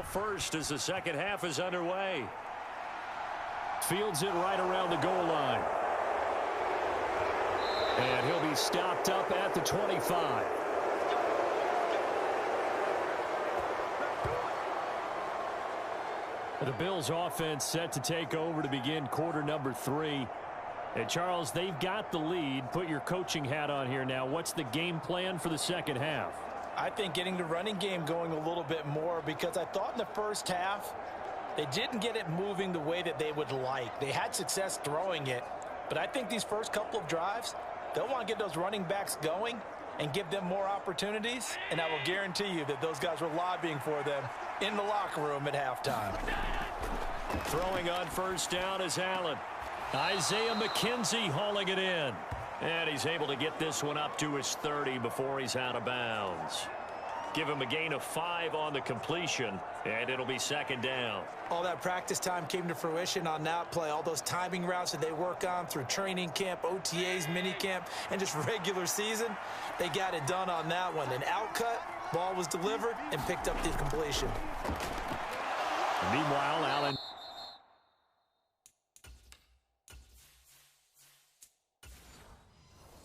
ball first as the second half is underway. Fields it right around the goal line. And he'll be stopped up at the 25. The Bills offense set to take over to begin quarter number 3. And Charles, they've got the lead. Put your coaching hat on here now. What's the game plan for the second half? I think getting the running game going a little bit more, because I thought in the first half they didn't get it moving the way that they would like. They had success throwing it, but I think these first couple of drives, they'll want to get those running backs going and give them more opportunities, and I will guarantee you that those guys were lobbying for them in the locker room at halftime. Throwing on first down is Allen. Isaiah McKenzie hauling it in. And he's able to get this one up to his 30 before he's out of bounds. Give him a gain of 5 on the completion, and it'll be second down. All that practice time came to fruition on that play. All those timing routes that they work on through training camp, OTAs, minicamp, and just regular season, they got it done on that one. An outcut, ball was delivered, and picked up the completion. Meanwhile, Allen.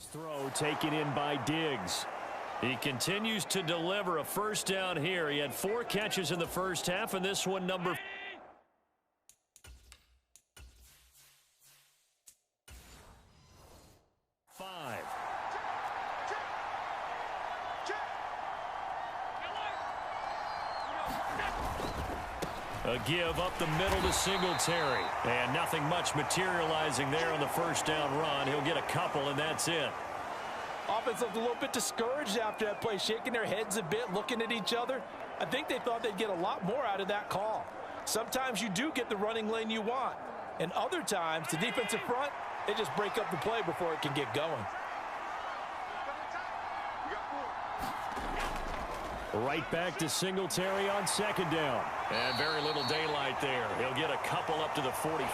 Throw taken in by Diggs. He continues to deliver a first down here. He had 4 catches in the first half, and this one number 5. A give up the middle to Singletary. And nothing much materializing there on the first down run. He'll get a couple, and that's it. Offense looked a little bit discouraged after that play, shaking their heads a bit, looking at each other. I think they thought they'd get a lot more out of that call. Sometimes you do get the running lane you want, and other times the defensive front, they just break up the play before it can get going. Right back to Singletary on second down. And very little daylight there. He'll get a couple up to the 44.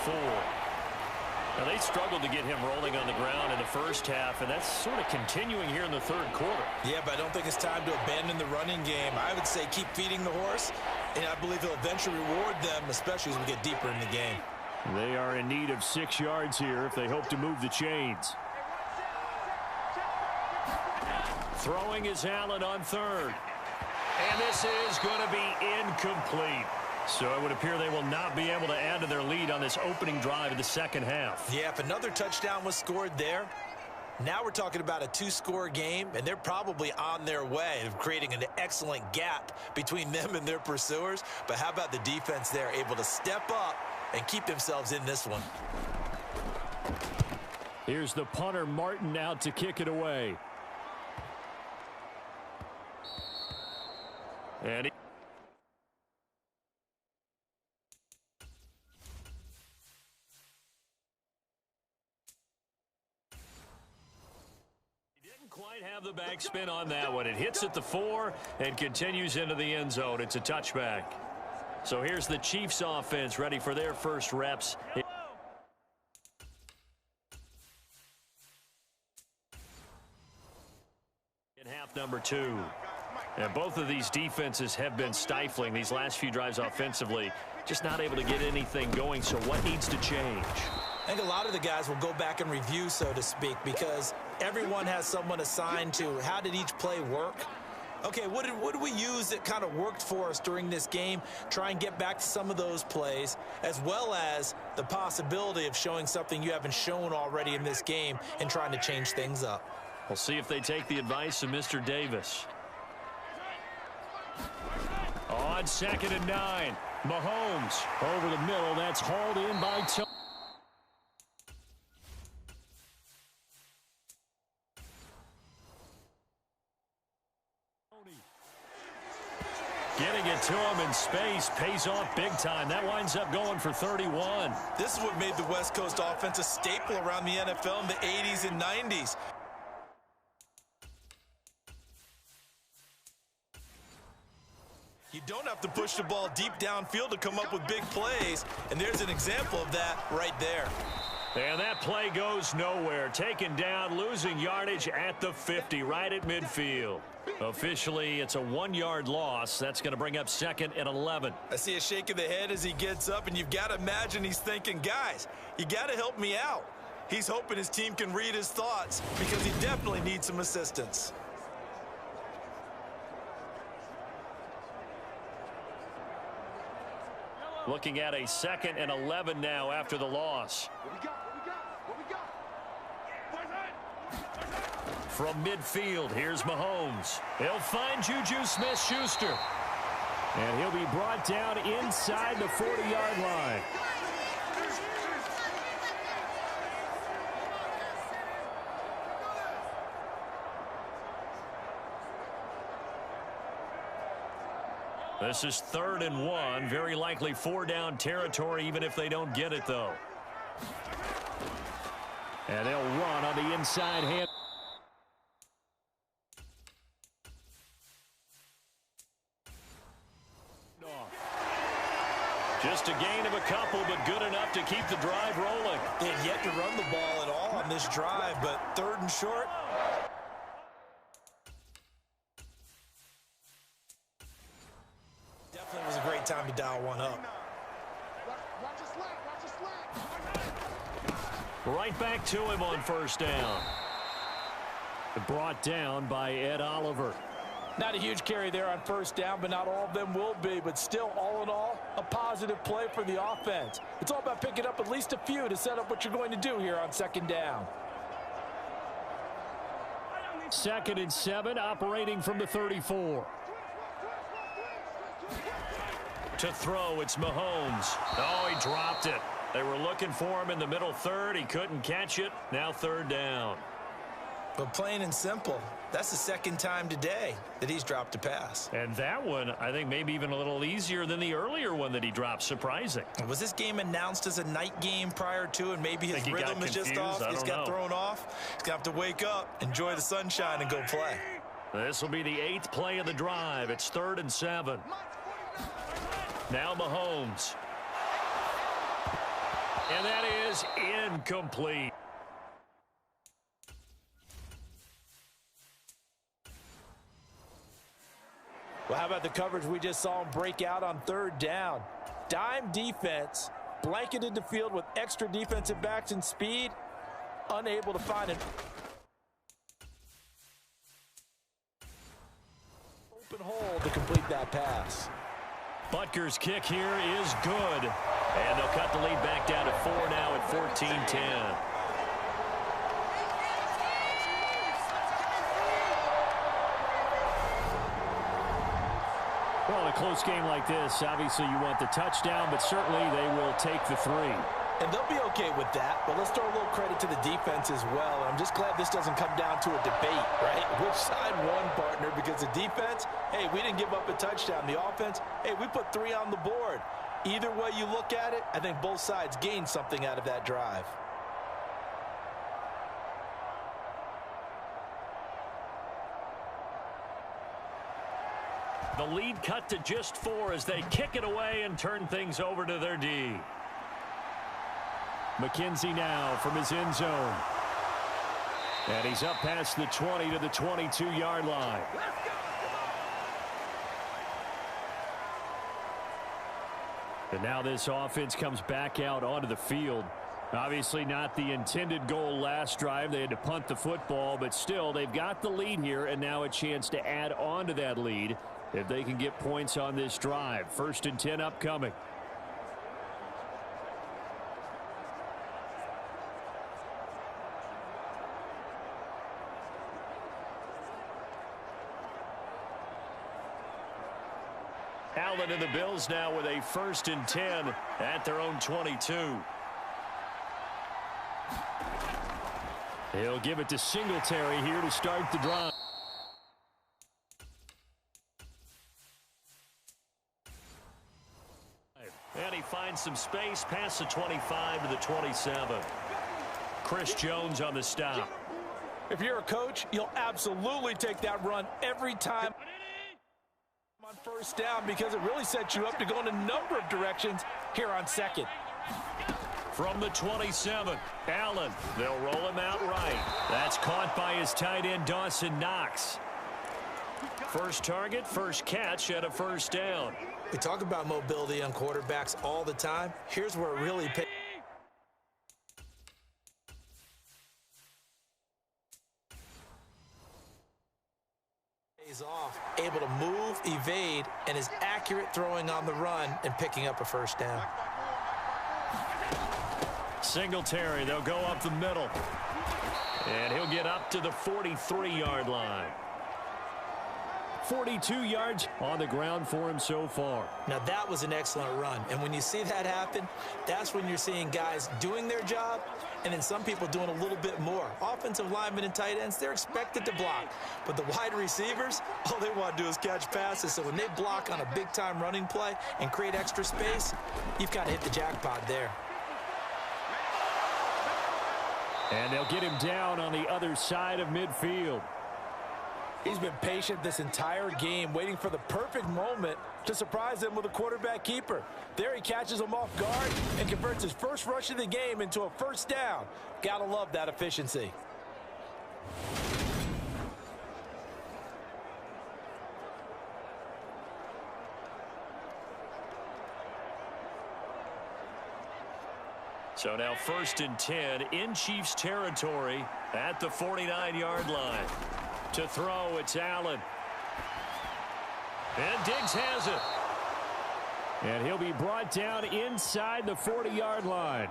Now, they struggled to get him rolling on the ground in the first half, and that's sort of continuing here in the third quarter. Yeah, but I don't think it's time to abandon the running game. I would say keep feeding the horse, and I believe he'll eventually reward them, especially as we get deeper in the game. They are in need of 6 yards here if they hope to move the chains. Throwing is Allen on third. And this is going to be incomplete. So it would appear they will not be able to add to their lead on this opening drive of the second half. Yeah, if another touchdown was scored there, now we're talking about a 2-score game, and they're probably on their way of creating an excellent gap between them and their pursuers. But how about the defense there, able to step up and keep themselves in this one? Here's the punter, Martin, out to kick it away. And quite have the backspin on that one. It hits at the 4 and continues into the end zone. It's a touchback. So here's the Chiefs offense ready for their first reps. In half number 2. And both of these defenses have been stifling these last few drives offensively. Just not able to get anything going. So what needs to change? I think a lot of the guys will go back and review, so to speak, because everyone has someone assigned to how did each play work. Okay, what did we use that kind of worked for us during this game? Try and get back to some of those plays, as well as the possibility of showing something you haven't shown already in this game and trying to change things up. We'll see if they take the advice of Mr. Davis. On 2nd and 9, Mahomes over the middle. That's hauled in by Tony. Getting it to him in space pays off big time. That winds up going for 31. This is what made the West Coast offense a staple around the NFL in the 80s and 90s. You don't have to push the ball deep downfield to come up with big plays, and there's an example of that right there. And that play goes nowhere. Taken down, losing yardage at the 50, right at midfield. Officially, it's a 1-yard loss. That's going to bring up 2nd and 11. I see a shake of the head as he gets up, and you've got to imagine he's thinking, guys, you got to help me out. He's hoping his team can read his thoughts because he definitely needs some assistance. Looking at a 2nd and 11 now after the loss. From midfield, here's Mahomes. He'll find Juju Smith-Schuster. And he'll be brought down inside the 40-yard line. This is 3rd and 1. Very likely 4-down territory, even if they don't get it, though. And they'll run on the inside hand. Just a gain of a couple, but good enough to keep the drive rolling. They had yet to run the ball at all on this drive, but 3rd and short. Definitely was a great time to dial one up. Right back to him on 1st down. Brought down by Ed Oliver. Not a huge carry there on 1st down, but not all of them will be. But still, all in all, a positive play for the offense. It's all about picking up at least a few to set up what you're going to do here on 2nd down. 2nd and 7, operating from the 34. To throw, it's Mahomes. Oh, he dropped it. They were looking for him in the middle 3rd. He couldn't catch it. Now 3rd down. But plain and simple, that's the 2nd time today that he's dropped a pass. And that one, I think, maybe even a little easier than the earlier one that he dropped. Surprising. Was this game announced as a night game prior to, and maybe his rhythm is just off? He's got thrown off. He's going to have to wake up, enjoy the sunshine, and go play. This will be the 8th play of the drive. It's 3rd and 7. Now Mahomes. And that is incomplete. Well, how about the coverage we just saw him break out on 3rd down? Dime defense, blanketed the field with extra defensive backs and speed, unable to find an open hole to complete that pass. Butker's kick here is good. And they'll cut the lead back down to 4 now at 14-10. Well, a close game like this, obviously you want the touchdown, but certainly they will take the 3. And they'll be okay with that, but let's throw a little credit to the defense as well. I'm just glad this doesn't come down to a debate, right? Which side won, partner? Because the defense, hey, we didn't give up a touchdown. The offense, hey, we put 3 on the board. Either way you look at it, I think both sides gained something out of that drive. The lead cut to just 4 as they kick it away and turn things over to their D. McKenzie now from his end zone. And he's up past the 20 to the 22-yard line. And now this offense comes back out onto the field. Obviously not the intended goal last drive. They had to punt the football, but still they've got the lead here and now a chance to add on to that lead if they can get points on this drive. 1st and 10 upcoming. Allen and the Bills now with a 1st and 10 at their own 22. He'll give it to Singletary here to start the drive. And he finds some space past the 25 to the 27. Chris Jones on the stop. If you're a coach, you'll absolutely take that run every time on 1st down because it really sets you up to go in a number of directions here on 2nd. From the 27, Allen. They'll roll him out right. That's caught by his tight end, Dawson Knox. First target, first catch, and a first down. We talk about mobility on quarterbacks all the time. Here's where it really pays off. Able to move, evade, and is accurate throwing on the run and picking up a first down. Singletary, they'll go up the middle. And he'll get up to the 43-yard line. 42 yards on the ground for him so far. Now, that was an excellent run. And when you see that happen, that's when you're seeing guys doing their job and then some people doing a little bit more. Offensive linemen and tight ends, they're expected to block. But the wide receivers, all they want to do is catch passes. So when they block on a big-time running play and create extra space, you've got to hit the jackpot there. And they'll get him down on the other side of midfield. He's been patient this entire game, waiting for the perfect moment to surprise him with a quarterback keeper. There he catches him off guard and converts his first rush of the game into a first down. Gotta love that efficiency. So now 1st and 10 in Chiefs territory at the 49-yard line. To throw, it's Allen. And Diggs has it. And he'll be brought down inside the 40-yard line.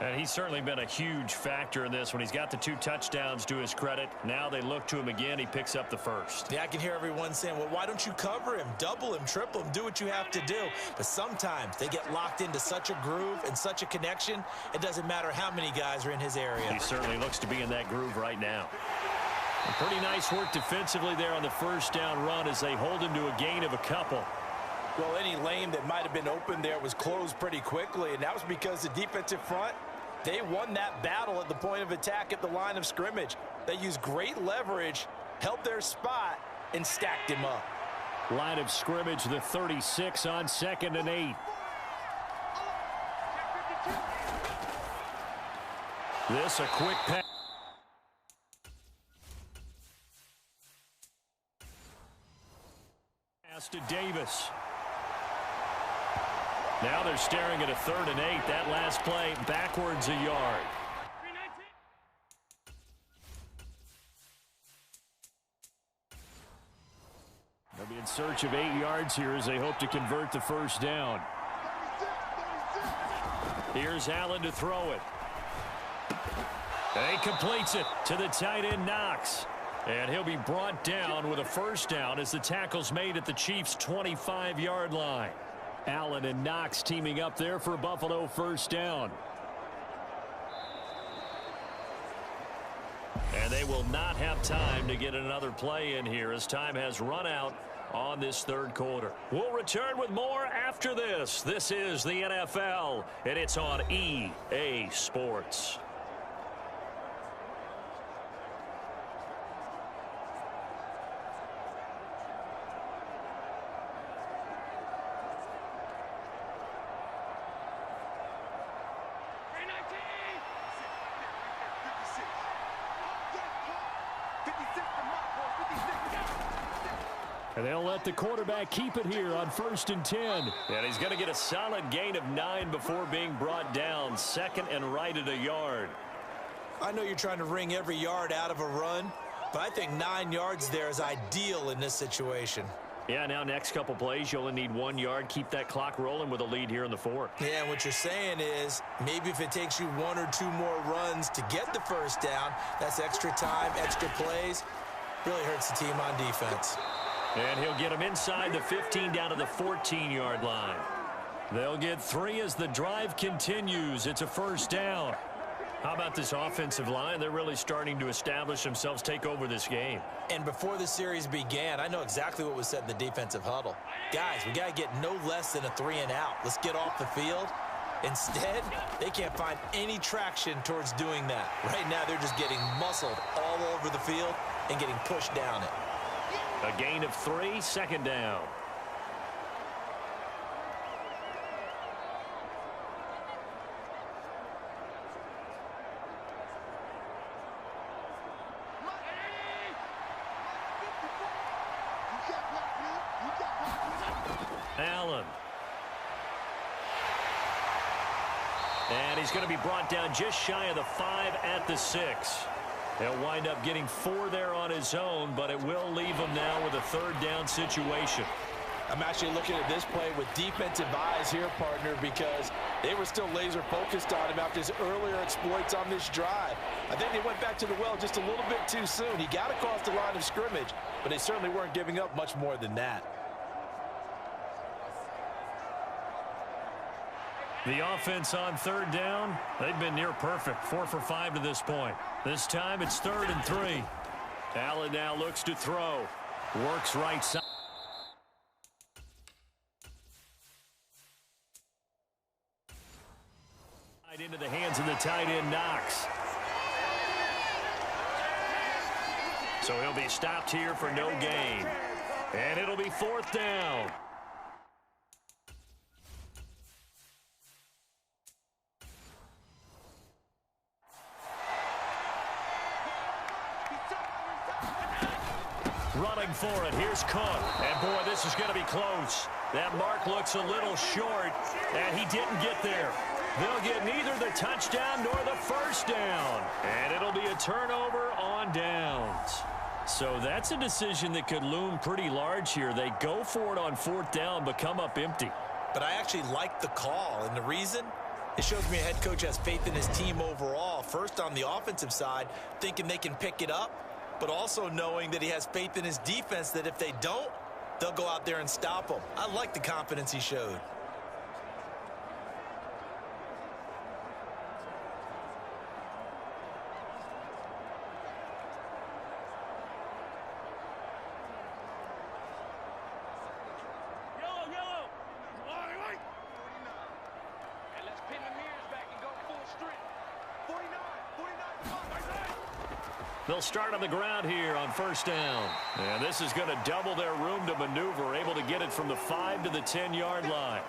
And he's certainly been a huge factor in this when he's got the 2 touchdowns to his credit. Now they look to him again. He picks up the first. Yeah, I can hear everyone saying, well, why don't you cover him, double him, triple him, do what you have to do. But sometimes they get locked into such a groove and such a connection, it doesn't matter how many guys are in his area. He certainly looks to be in that groove right now. And pretty nice work defensively there on the first down run as they hold him to a gain of a couple. Well, any lane that might have been open there was closed pretty quickly, and that was because the defensive front, they won that battle at the point of attack at the line of scrimmage. They used great leverage, held their spot, and stacked him up. Line of scrimmage, the 36 on 2nd and 8. This a quick pass. Pass to Davis. Now they're staring at a 3rd and 8. That last play backwards a yard. They'll be in search of 8 yards here as they hope to convert the first down. Here's Allen to throw it. And he completes it to the tight end, Knox. And he'll be brought down with a first down as the tackle's made at the Chiefs' 25-yard line. Allen and Knox teaming up there for a Buffalo first down. And they will not have time to get another play in here as time has run out on this 3rd quarter. We'll return with more after this. This is the NFL, and it's on EA Sports. And they'll let the quarterback keep it here on 1st and 10. And he's going to get a solid gain of 9 before being brought down. 2nd and right at a yard. I know you're trying to wring every yard out of a run, but I think 9 yards there is ideal in this situation. Yeah, now next couple plays, you only need 1 yard. Keep that clock rolling with a lead here in the 4th. Yeah, and what you're saying is maybe if it takes you 1 or 2 more runs to get the first down, that's extra time, extra plays. Really hurts the team on defense. And he'll get him inside the 15 down to the 14-yard line. They'll get 3 as the drive continues. It's a first down. How about this offensive line? They're really starting to establish themselves, take over this game. And before the series began, I know exactly what was said in the defensive huddle. Guys, we got to get no less than a 3 and out. Let's get off the field. Instead, they can't find any traction towards doing that. Right now, they're just getting muscled all over the field and getting pushed down it. A gain of 3, 2nd down. And he's going to be brought down just shy of the 5 at the 6. He'll wind up getting 4 there on his own, but it will leave him now with a third down situation. I'm actually looking at this play with defensive eyes here, partner, because they were still laser focused on him after his earlier exploits on this drive. I think they went back to the well just a little bit too soon. He got across the line of scrimmage, but they certainly weren't giving up much more than that. The offense on third down, they've been near perfect. 4 for 5 to this point. This time it's 3rd and 3. Allen now looks to throw. Works right side. Into the hands of the tight end, Knox. So he'll be stopped here for no gain. And it'll be 4th down. Running for it. Here's Cook. And, boy, this is going to be close. That mark looks a little short, and he didn't get there. They'll get neither the touchdown nor the first down. And it'll be a turnover on downs. So that's a decision that could loom pretty large here. They go for it on 4th down, but come up empty. But I actually like the call, and the reason? It shows me a head coach has faith in his team overall. First, on the offensive side, thinking they can pick it up, but also knowing that he has faith in his defense that if they don't, they'll go out there and stop them. I like the confidence he showed. They'll start on the ground here on 1st down. And this is going to double their room to maneuver, able to get it from the 5 to the 10-yard line.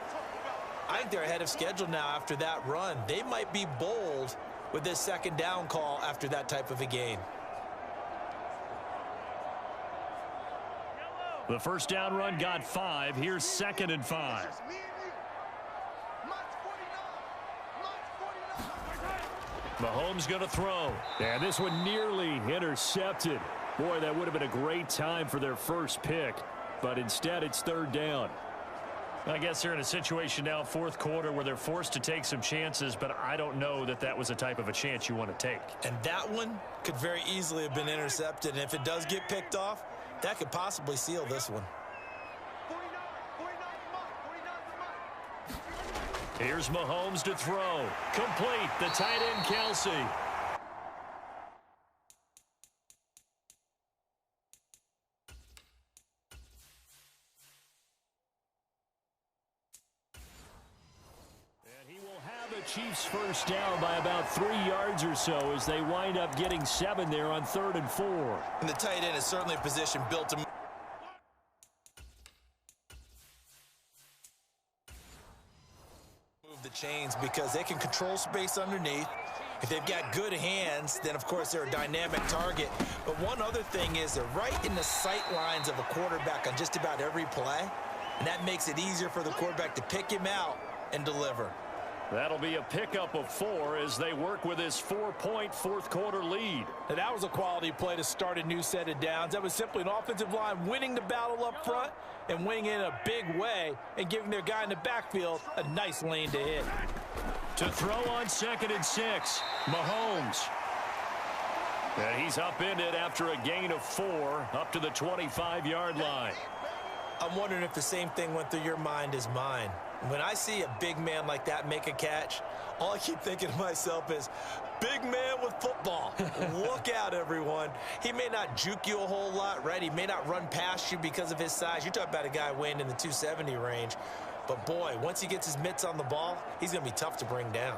I think they're ahead of schedule now after that run. They might be bold with this 2nd down call after that type of a gain. The 1st down run got 5. Here's 2nd and 5. Mahomes going to throw. And this one nearly intercepted. Boy, that would have been a great time for their first pick. But instead, it's 3rd down. I guess they're in a situation now, 4th quarter, where they're forced to take some chances, but I don't know that that was the type of a chance you want to take. And that one could very easily have been intercepted. And if it does get picked off, that could possibly seal this one. Here's Mahomes to throw. Complete. The tight end, Kelsey. And he will have a Chiefs first down by about 3 yards or so as they wind up getting 7 there on 3rd and 4. And the tight end is certainly a position built to move the chains because they can control space underneath. If they've got good hands, then of course they're a dynamic target. But one other thing is they're right in the sight lines of a quarterback on just about every play, and that makes it easier for the quarterback to pick him out and deliver. That'll be a pickup of 4 as they work with this 4-point 4th quarter lead. Now that was a quality play to start a new set of downs. That was simply an offensive line winning the battle up front and winning it in a big way and giving their guy in the backfield a nice lane to hit. To throw on 2nd and 6, Mahomes. And he's upended after a gain of 4 up to the 25-yard line. I'm wondering if the same thing went through your mind as mine. When I see a big man like that make a catch, all I keep thinking to myself is, big man with football. Look out, everyone. He may not juke you a whole lot, right? He may not run past you because of his size. You're talking about a guy weighing in the 270 range. But, boy, once he gets his mitts on the ball, he's going to be tough to bring down.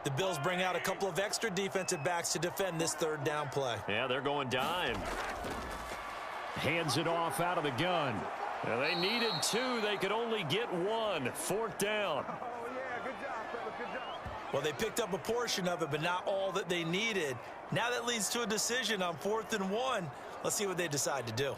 The Bills bring out a couple of extra defensive backs to defend this 3rd down play. Yeah, they're going dime. Hands it off out of the gun. Now, they needed 2. They could only get 1. 4th down. Oh, yeah, good job, fellas, good job. Well, they picked up a portion of it, but not all that they needed. Now that leads to a decision on 4th and 1. Let's see what they decide to do.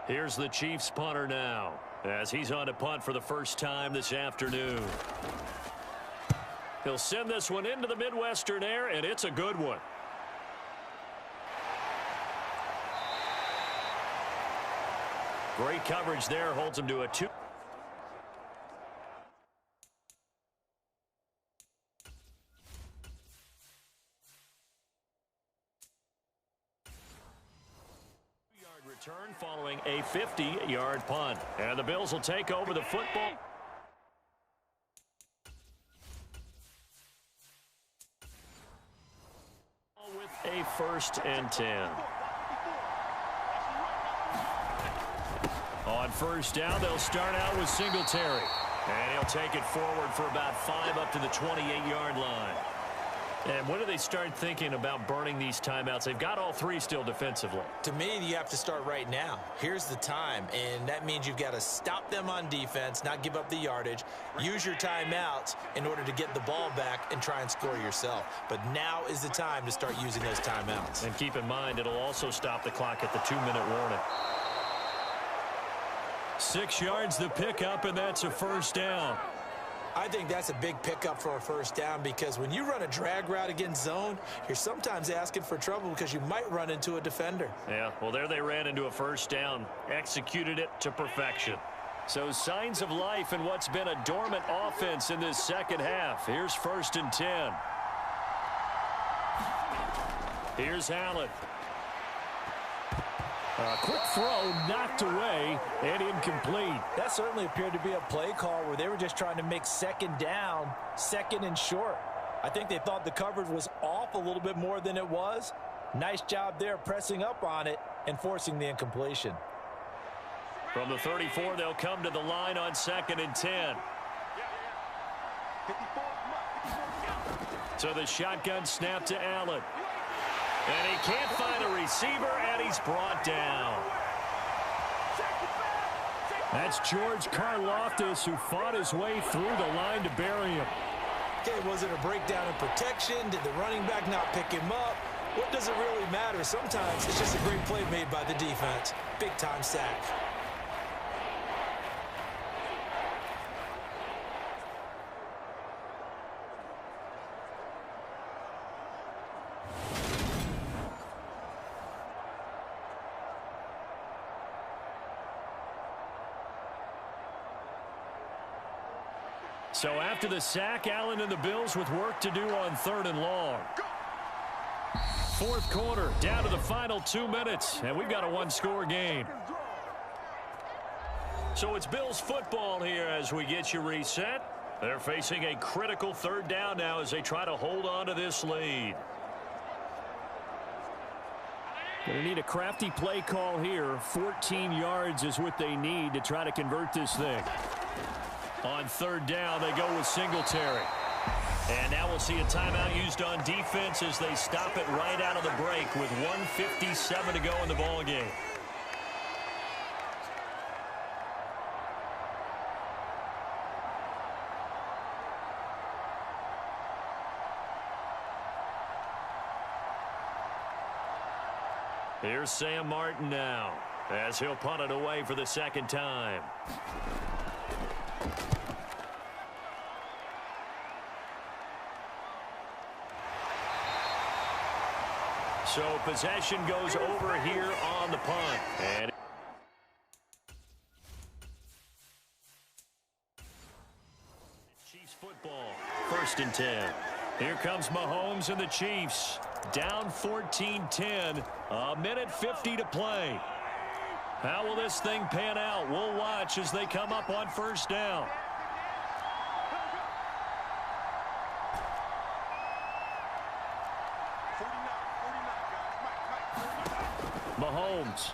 Here's the Chiefs punter now, as he's on to punt for the first time this afternoon. He'll send this one into the Midwestern air, and it's a good one. Great coverage there, holds him to a 2. Return following a 50-yard punt. And the Bills will take over the football. With a 1st and 10. On 1st down, they'll start out with Singletary. And he'll take it forward for about 5 up to the 28-yard line. And when do they start thinking about burning these timeouts? They've got all 3 still defensively. To me, you have to start right now. Here's the time, and that means you've got to stop them on defense, not give up the yardage, use your timeouts in order to get the ball back and try and score yourself. But now is the time to start using those timeouts. And keep in mind, it'll also stop the clock at the 2-minute warning. 6 yards the pickup, and that's a 1st down. I think that's a big pickup for a 1st down because when you run a drag route against zone, you're sometimes asking for trouble because you might run into a defender. Yeah, well, there they ran into a 1st down, executed it to perfection. So signs of life in what's been a dormant offense in this second half. Here's 1st and 10. Here's Allen. A quick throw knocked away and incomplete. That certainly appeared to be a play call where they were just trying to make 2nd down, 2nd and short. I think they thought the coverage was off a little bit more than it was. Nice job there pressing up on it and forcing the incompletion. From the 34, they'll come to the line on 2nd and 10. So the shotgun snap to Allen. And he can't find a receiver, and he's brought down. That's George Karlaftis, who fought his way through the line to bury him. Okay, was it a breakdown in protection? Did the running back not pick him up? What does it really matter? Sometimes it's just a great play made by the defense. Big-time sack. So after the sack, Allen and the Bills with work to do on 3rd and long. 4th quarter, down to the final 2 minutes, and we've got a 1-score game. So it's Bills football here as we get you reset. They're facing a critical 3rd down now as they try to hold on to this lead. Going to need a crafty play call here. 14 yards is what they need to try to convert this thing. On 3rd down, they go with Singletary. And now we'll see a timeout used on defense as they stop it right out of the break with 1:57 to go in the ballgame. Here's Sam Martin now as he'll punt it away for the 2nd time. So possession goes over here on the punt. And Chiefs football, 1st and 10. Here comes Mahomes and the Chiefs. Down 14-10, a minute 50 to play. How will this thing pan out? We'll watch as they come up on 1st down. Mahomes.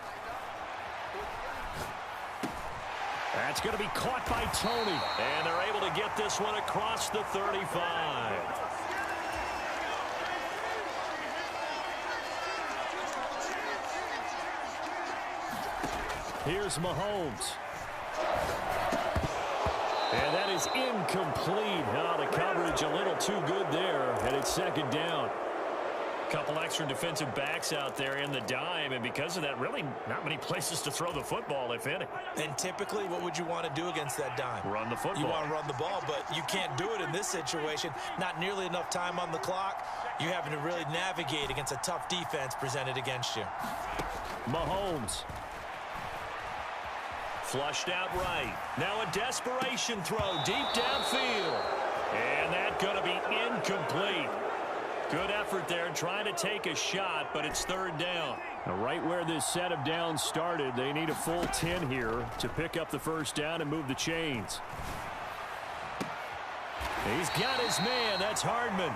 That's going to be caught by Tony. And they're able to get this one across the 35. Here's Mahomes. And that is incomplete. Oh, the coverage a little too good there, and it's 2nd down. couple extra defensive backs out there in the dime, and because of that, really not many places to throw the football, if any. And typically, what would you want to do against that dime? Run the football. You want to run the ball, but you can't do it in this situation. Not nearly enough time on the clock. You're having to really navigate against a tough defense presented against you. Mahomes. Flushed out right. Now a desperation throw deep downfield. And that's going to be incomplete. Good effort there trying to take a shot, but it's third down. Now, right where this set of downs started, they need a full 10 here to pick up the first down and move the chains. He's got his man. That's Hardman.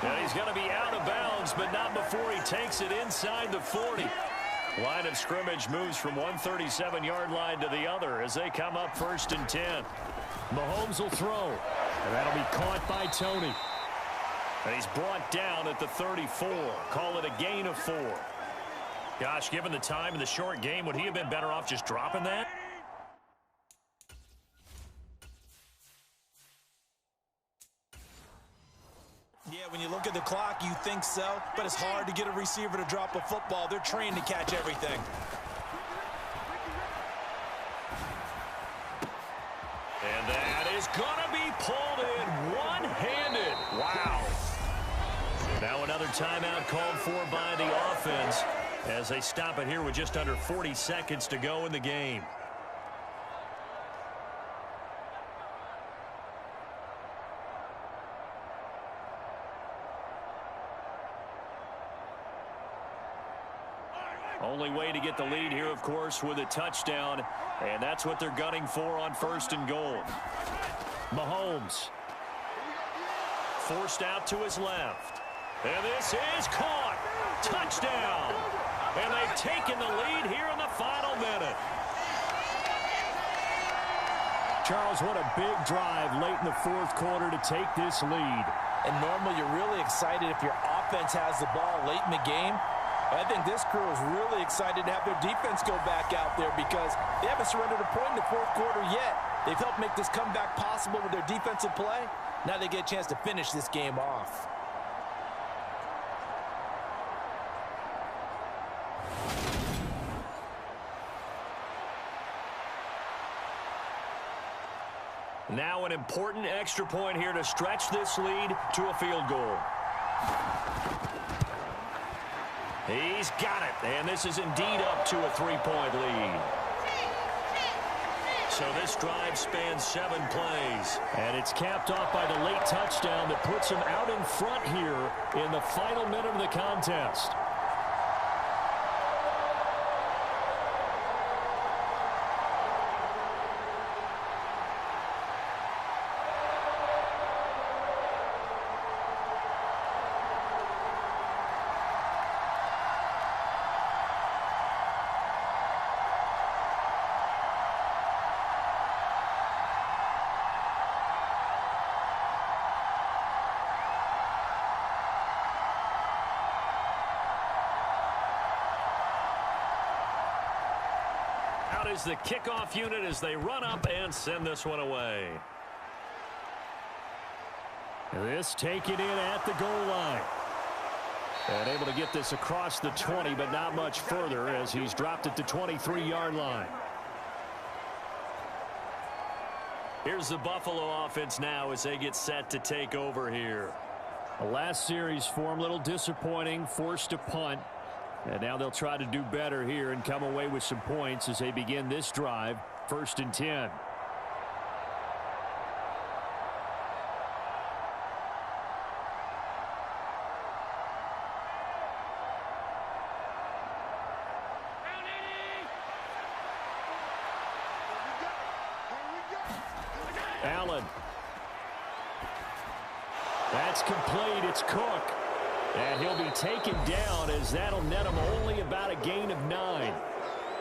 And he's going to be out of bounds, but not before he takes it inside the 40. Line of scrimmage moves from 137-yard line to the other as they come up 1st and 10. Mahomes will throw, and that'll be caught by Tony. And he's brought down at the 34. Call it a gain of 4. Gosh, given the time in the short game, would he have been better off just dropping that? Yeah, when you look at the clock, you think so, but it's hard to get a receiver to drop a football. They're trained to catch everything. And that is going to be pulled in one-handed. Wow. Now another timeout called for by the offense as they stop it here with just under 40 seconds to go in the game. Only way to get the lead here, of course, with a touchdown, and that's what they're gunning for on 1st and goal. Mahomes forced out to his left. And this is caught. Touchdown. And they've taken the lead here in the final minute. Charles, what a big drive late in the 4th quarter to take this lead. And normally you're really excited if your offense has the ball late in the game. I think this crew is really excited to have their defense go back out there because they haven't surrendered a point in the 4th quarter yet. They've helped make this comeback possible with their defensive play. Now they get a chance to finish this game off. Now an important extra point here to stretch this lead to a field goal. He's got it, and this is indeed up to a 3-point lead. So this drive spans 7 plays. And it's capped off by the late touchdown that puts him out in front here in the final minute of the contest. Is the kickoff unit as they run up and send this one away. This taken in at the goal line. And able to get this across the 20, but not much further as he's dropped at the 23-yard line. Here's the Buffalo offense now as they get set to take over here. The last series for him, a little disappointing, forced to punt. And now they'll try to do better here and come away with some points as they begin this drive, 1st and 10. Allen. That's complete. It's Cook. And he'll be taken down as that'll net him only about a gain of 9.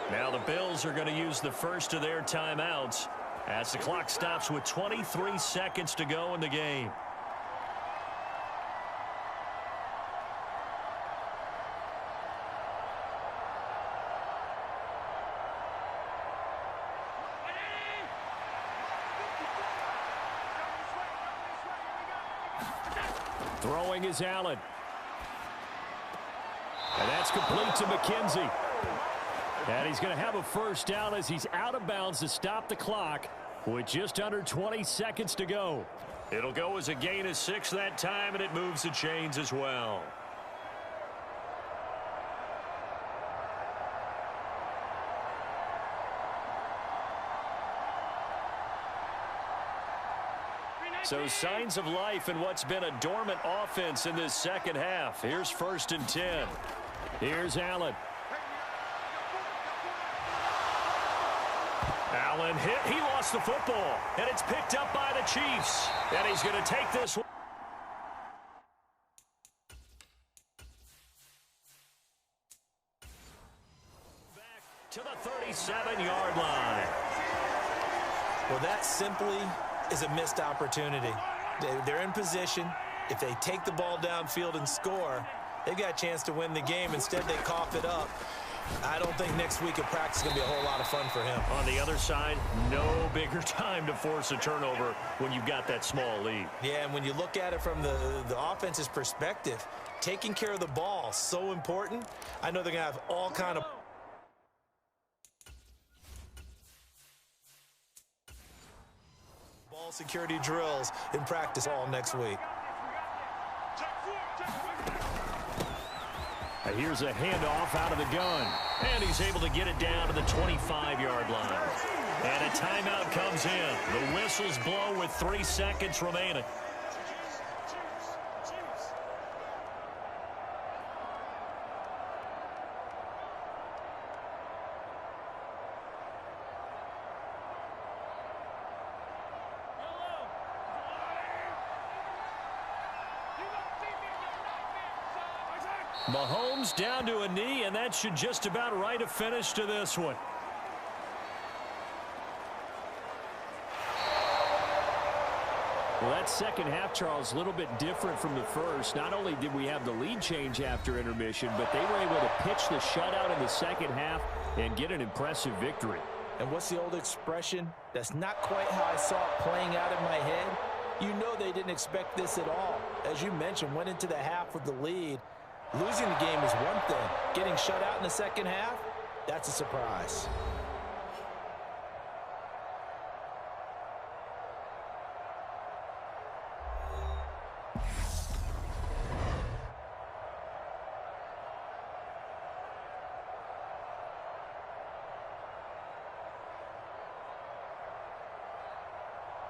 Now the Bills are going to use the first of their timeouts as the clock stops with 23 seconds to go in the game. Throwing is Allen. That's complete to McKenzie. And he's going to have a first down as he's out of bounds to stop the clock with just under 20 seconds to go. It'll go as a gain of 6 that time, and it moves the chains as well. So signs of life in what's been a dormant offense in this second half. Here's 1st and 10. Here's Allen. Allen hit. He lost the football. And it's picked up by the Chiefs. And he's going to take this one. Back to the 37-yard line. Well, that simply is a missed opportunity. They're in position. If they take the ball downfield and score, they've got a chance to win the game. Instead, they cough it up. I don't think next week at practice is going to be a whole lot of fun for him. On the other side, no bigger time to force a turnover when you've got that small lead. Yeah, and when you look at it from the offense's perspective, taking care of the ball, so important. I know they're going to have all kind of ball security drills in practice all next week. Here's a handoff out of the gun. And he's able to get it down to the 25-yard line. And a timeout comes in. The whistles blow with 3 seconds remaining. Mahomes down to a knee, and that should just about write a finish to this one. Well, that second half, Charles, a little bit different from the first. Not only did we have the lead change after intermission, but they were able to pitch the shutout in the second half and get an impressive victory. And what's the old expression? That's not quite how I saw it playing out in my head. You know they didn't expect this at all. As you mentioned, went into the half with the lead. Losing the game is one thing. Getting shut out in the second half, that's a surprise.